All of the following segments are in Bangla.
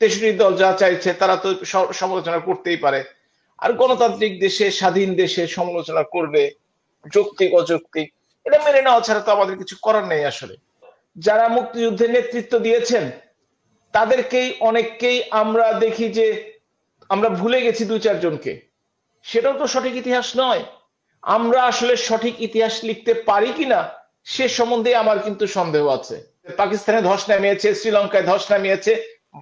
63 দল যা চাইছে তারা তো সমালোচনা করতেই পারে। আর গণতান্ত্রিক দেশে, স্বাধীন দেশে সমালোচনা করবে, যৌক্তিক অযৌক্তিক, এটা মেনে নেওয়া ছাড়া তো আমাদের কিছু করার নেই আসলে। যারা মুক্তিযুদ্ধে নেতৃত্ব দিয়েছেন তাদেরকেই অনেককেই আমরা দেখি যে আমরা ভুলে গেছি দু চারজনকে, সেটাও তো সঠিক ইতিহাস নয়। আমরা আসলে সঠিক ইতিহাস লিখতে পারি কিনা সে সম্বন্ধে আমার কিন্তু সন্দেহ আছে। পাকিস্তানে ধস নামিয়েছে, শ্রীলঙ্কায় ধস নামিয়েছে,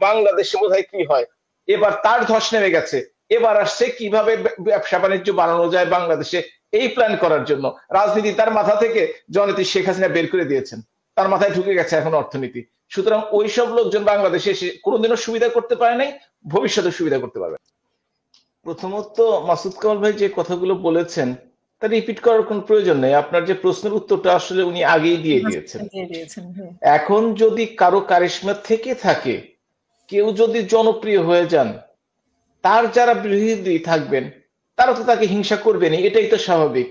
বাংলাদেশে বোধহয় কি হয়, এবার তার ধস নেমে গেছে। এবার আসছে কিভাবে ব্যবসা বাণিজ্য বাড়ানো যায় বাংলাদেশে, এই প্ল্যান করার জন্য। রাজনীতি তার মাথা থেকে জননেত্রী শেখ হাসিনা বের করে দিয়েছেন, তার মাথায় ঢুকে গেছে এখন অর্থনীতি। সুতরাং ওইসব লোকজন বাংলাদেশে এসে কোনোদিনও সুবিধা করতে পারে নাই, ভবিষ্যতে সুবিধা করতে পারবে। প্রথমত মাসুদ কামাল ভাই যে কথাগুলো বলেছেন তা রিপিট করার কোন প্রয়োজন নেই। আপনার যে প্রশ্নের উত্তরটা আসলে উনি আগেই দিয়ে দিয়েছেন। এখন যদি কারো কারিশমা থেকে থাকে, কেউ যদি জনপ্রিয় হয়ে যান, তার যারা বিরোধী থাকবেন তারা তো তাকে হিংসা করবেনই, এটাই তো স্বাভাবিক।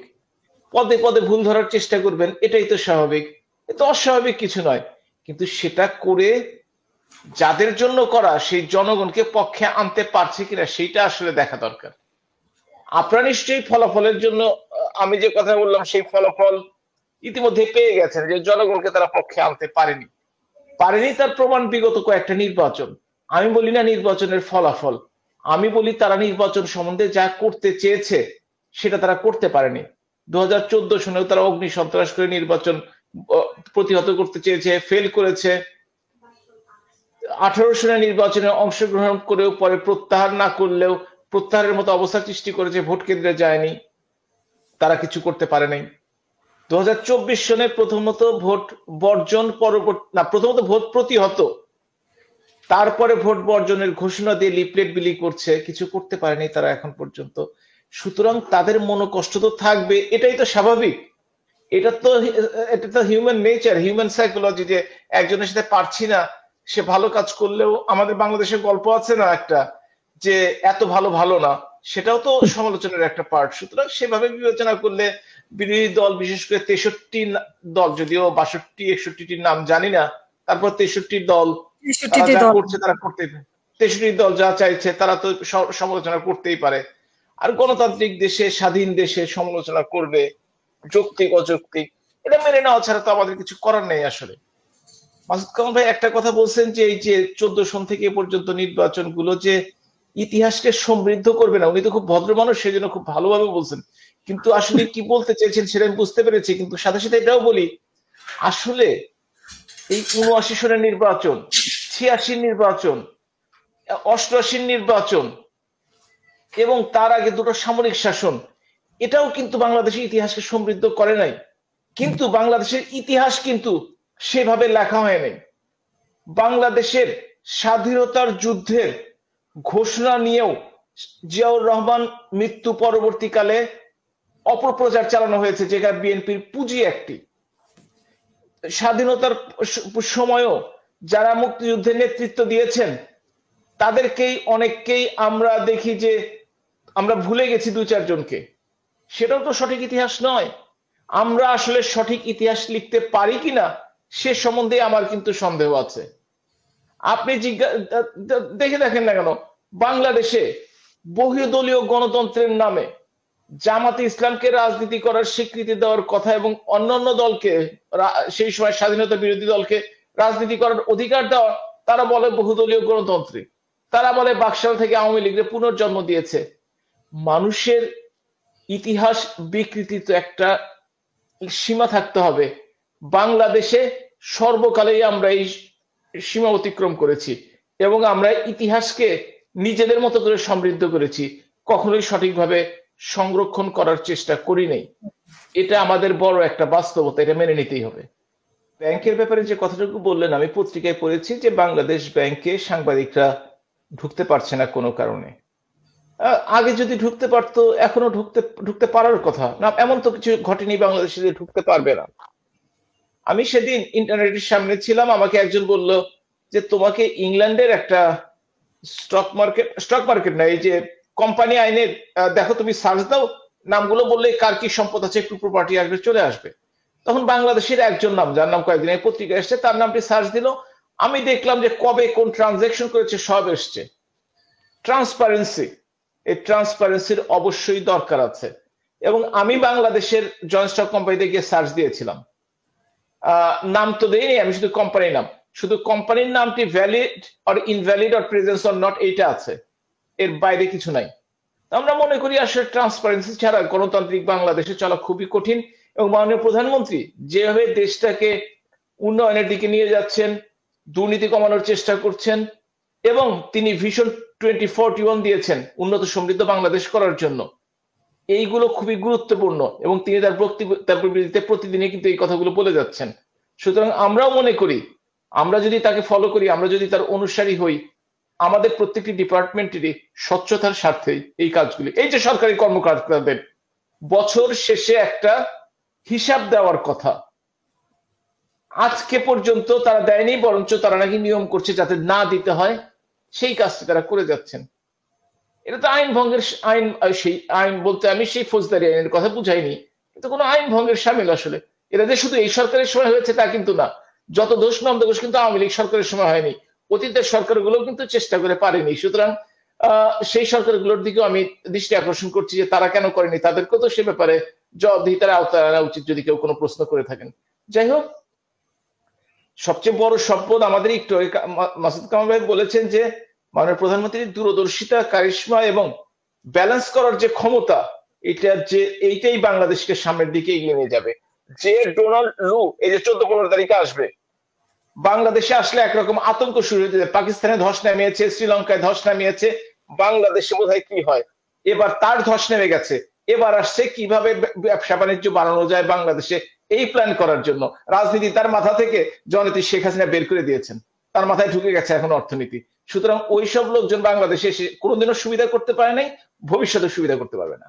পদে পদে ভুল ধরার চেষ্টা করবেন, এটাই তো স্বাভাবিক। এটা অস্বাভাবিক কিছু নয়। কিন্তু সেটা করে যাদের জন্য করা সেই জনগণকে পক্ষে আনতে পারছে কিনা সেইটা আসলে দেখা দরকার। আপনারা নিশ্চয়ই ফলাফলের জন্য, আমি যে কথা বললাম সেই ফলাফল ইতিমধ্যে পেয়ে গেছেন যে জনগণকে তারা পক্ষে আনতে পারেনি। তার প্রমাণ বিগত কয়েকটা নির্বাচন। আমি বলি না নির্বাচনের ফলাফল, আমি বলি তারা নির্বাচন সম্বন্ধে যা করতে চেয়েছে সেটা তারা করতে পারেনি। 2014 সনেও তারা অগ্নি সন্ত্রাস করে নির্বাচন প্রতিহত করতে চেয়েছে, ফেল করেছে। 18 সনের নির্বাচনে অংশগ্রহণ করেও পরে প্রত্যাহার না করলেও প্রত্যাহারের মতো অবস্থা সৃষ্টি করেছে, ভোট কেন্দ্রে যায়নি, তারা কিছু করতে পারে নাই। 2024 সনে প্রথমত ভোট বর্জন, প্রথমত ভোট প্রতিহত, তারপরে ভোট বর্জনের ঘোষণা দিয়ে লিফলেট বিলি করছে, কিছু করতে পারেনি তারা এখন পর্যন্ত। সুতরাং তাদের মনোকষ্ট তো থাকবে, এটাই তো স্বাভাবিক। এটা তো হিউম্যান নেচার, হিউম্যান সাইকোলজি, যে একজনের সাথে পারছি না, সে ভালো কাজ করলেও, আমাদের বাংলাদেশের গল্প আছে না একটা, যে এত ভালো না, সেটাও তো সমালোচনার একটা পার্ট। সুতরাং সেভাবে বিবেচনা করলে বিরোধী দল, বিশেষ করে 63 দল, যদিও 62-61টির নাম জানি না, তারপর 63 দল যা করছে তারা করতে, 63 দল যা চাইছে তারা তো সমালোচনা করতেই পারে। আর গণতান্ত্রিক দেশে, স্বাধীন দেশে সমালোচনা করবে, যৌক্তিক অযৌক্তিক, এটা মেনে নেওয়া ছাড়া তো আমাদের কিছু করার নেই আসলে। মাসুদ কামাল ভাই একটা কথা বলছেন যে এই যে 14 সন থেকে এ পর্যন্ত নির্বাচন গুলো যে ইতিহাসকে সমৃদ্ধ করবে না, উনি তো খুব ভদ্র মানুষ, সেজন্য খুব ভালোভাবে বলছেন। কিন্তু আসলে কি বলতে চেয়েছেন সেটা আমি বুঝতে পেরেছি। কিন্তু সাথে সাথে এটাও বলি, আসলে এই 79 সনের নির্বাচন, 86 নির্বাচন, 88 নির্বাচন এবং তার আগে দুটো সামরিক শাসন, এটাও কিন্তু বাংলাদেশের ইতিহাসকে সমৃদ্ধ করে নাই। কিন্তু বাংলাদেশের ইতিহাস কিন্তু সেভাবে লেখা হয় নাই। বাংলাদেশের স্বাধীনতার যুদ্ধের ঘোষণা নিয়েও জিয়াউর রহমান মৃত্যু পরবর্তীকালে অপপ্রচার চালানো হয়েছে, যেটা বিএনপির পুঁজি একটি। স্বাধীনতার সময়ও যারা মুক্তিযুদ্ধে নেতৃত্ব দিয়েছেন তাদেরকেই অনেককেই আমরা দেখি যে আমরা ভুলে গেছি দু চারজনকে, সেটাও তো সঠিক ইতিহাস নয়। আমরা আসলে সঠিক ইতিহাস লিখতে পারি কিনা সে সম্বন্ধে আমার কিন্তু সন্দেহ আছে। আপনি দেখে দেখেন না কেন, বাংলাদেশে বহুদলীয় গণতন্ত্রের নামে জামাতে ইসলামকে রাজনীতি করার স্বীকৃতি দেওয়ার কথা এবং অন্যান্য দলকে, সেই সময় স্বাধীনতা বিরোধী দলকে রাজনীতি করার অধিকার দেওয়া, তারা বলে বহুদলীয় গণতন্ত্রে, তারা বলে বাকশাল থেকে আওয়ামী লীগের পুনর্জন্ম দিয়েছে। মানুষের ইতিহাস বিকৃতি তো একটা সীমা থাকতে হবে। বাংলাদেশে সর্বকালেই আমরা এই সীমা অতিক্রম করেছি এবং আমরা ইতিহাসকে নিজেদের মতো করে সমৃদ্ধ করেছি, কখনোই সঠিকভাবে সংরক্ষণ করার চেষ্টা করি নাই। এটা আমাদের বড় একটা বাস্তবতা, এটা মেনে নিতেই হবে। ব্যাংকের ব্যাপারে যে কথাটুকু বললেন, আমি পত্রিকায় পড়েছি যে বাংলাদেশ ব্যাংকে সাংবাদিকরা ঢুকতে পারছে না কোনো কারণে। আগে যদি ঢুকতে পারতো, এখনো ঢুকতে পারার কথা না, এমন তো কিছু ঘটেনি বাংলাদেশে যে ঢুকতে পারবে না। আমি সেদিন ইন্টারনেটের সামনে ছিলাম, আমাকে একজন বলল যে তোমাকে ইংল্যান্ডের একটা স্টক মার্কেট না, এই যে কোম্পানি আইনের দেখো, তুমি সার্চ দাও, নামগুলো বললে কার কি সম্পদ আছে, একটু প্রপার্টি আসবে, চলে আসবে। তখন বাংলাদেশের একজন নাম, যার নাম কয়েকদিন এই পত্রিকা এসছে, তার নামটি সার্চ দিল, আমি দেখলাম যে কবে কোন ট্রানজাকশন করেছে সব এসছে। ট্রান্সপারেন্সি, এই ট্রান্সপারেন্সির অবশ্যই দরকার আছে। এবং আমি বাংলাদেশের জয়েন্ট স্টক কোম্পানিতে গিয়ে সার্চ দিয়েছিলাম, নাম তো দেইনি, আমি শুধু কোম্পানির নাম, শুধু কোম্পানির নামটি valid or invalid or presence or not এইটা আছে, এর বাইরে কিছু নাই। আমরা মনে করি আসলে ট্রান্সপারেন্সি ছাড়া গণতান্ত্রিক বাংলাদেশে চলা খুবই কঠিন। এবং মাননীয় প্রধানমন্ত্রী যেভাবে দেশটাকে উন্নয়নের দিকে নিয়ে যাচ্ছেন, দুর্নীতি কমানোর চেষ্টা করছেন, এবং তিনি ভিশন 2041 দিয়েছেন উন্নত সমৃদ্ধ বাংলাদেশ করার জন্য, এইগুলো খুবই গুরুত্বপূর্ণ এবং তিনি তার বিবৃতিতে প্রতিদিনই কিন্তু এই কথাগুলো বলে যাচ্ছেন। সুতরাং আমরাও মনে করি আমরা যদি তাকে ফলো করি, আমরা যদি তার অনুসারী হই, আমাদের প্রত্যেকটি ডিপার্টমেন্টেরই স্বচ্ছতার স্বার্থে এই কাজগুলি, এই যে সরকারি কর্মকর্তাদের বছর শেষে একটা হিসাব দেওয়ার কথা, আজকে পর্যন্ত তারা দেয়নি, বরঞ্চ তারা নাকি নিয়ম করছে যাতে না দিতে হয়, সেই কাজটি তারা করে যাচ্ছেন। এটা তো আইন ভঙ্গের আইন, সেই আইন বলতে আমি সেই ফৌজদারি আইনের কথা বুঝাইনি, কিন্তু কোনো আইন ভঙ্গের সামিল আসলে। এটা যে শুধু এই সরকারের সময় হয়েছে তা কিন্তু না, যত দোষ নন্দ দোষ কিন্তু আওয়ামী লীগ সরকারের সময় হয়নি, অতীতের সরকারগুলো কিন্তু চেষ্টা করে পারেনি। সুতরাং সেই সরকারগুলোর দিকেও আমি দৃষ্টি আকর্ষণ করছি যে তারা কেন করেনি, তাদেরকেও তো সে ব্যাপারে জবাবদিহিতার আওতায় আনা উচিত যদি কেউ কোনো প্রশ্ন করে থাকেন। যাই হোক, সবচেয়ে বড় সম্পদ আমাদের একটু মাসুদ কামাল ভাই বলেছেন যে মাননীয় প্রধানমন্ত্রীর দূরদর্শিতা, কারিশমা এবং ব্যালেন্স করার যে ক্ষমতা, এইটাই বাংলাদেশকে সামনের দিকে এগিয়ে নিয়ে যাবে। যে ডোনাল্ড লু এই যে 14-15 তারিখে আসবে, বাংলাদেশে আসলে একরকম আতঙ্ক শুরু হয়ে যাবে। পাকিস্তানে ধস নামিয়েছে, শ্রীলঙ্কায় ধস নামিয়েছে, বাংলাদেশে বোধহয় কি হয়, এবার তার ধস নেমে গেছে। এবার আসছে কিভাবে ব্যবসা বাণিজ্য বাড়ানো যায় বাংলাদেশে, এই প্ল্যান করার জন্য। রাজনীতি তার মাথা থেকে জননেত্রী শেখ হাসিনা বের করে দিয়েছেন, তার মাথায় ঢুকে গেছে এখন অর্থনীতি। সুতরাং ওইসব লোকজন বাংলাদেশে এসে কোনোদিনও সুবিধা করতে পারে নাই, ভবিষ্যতে সুবিধা করতে পারবে না।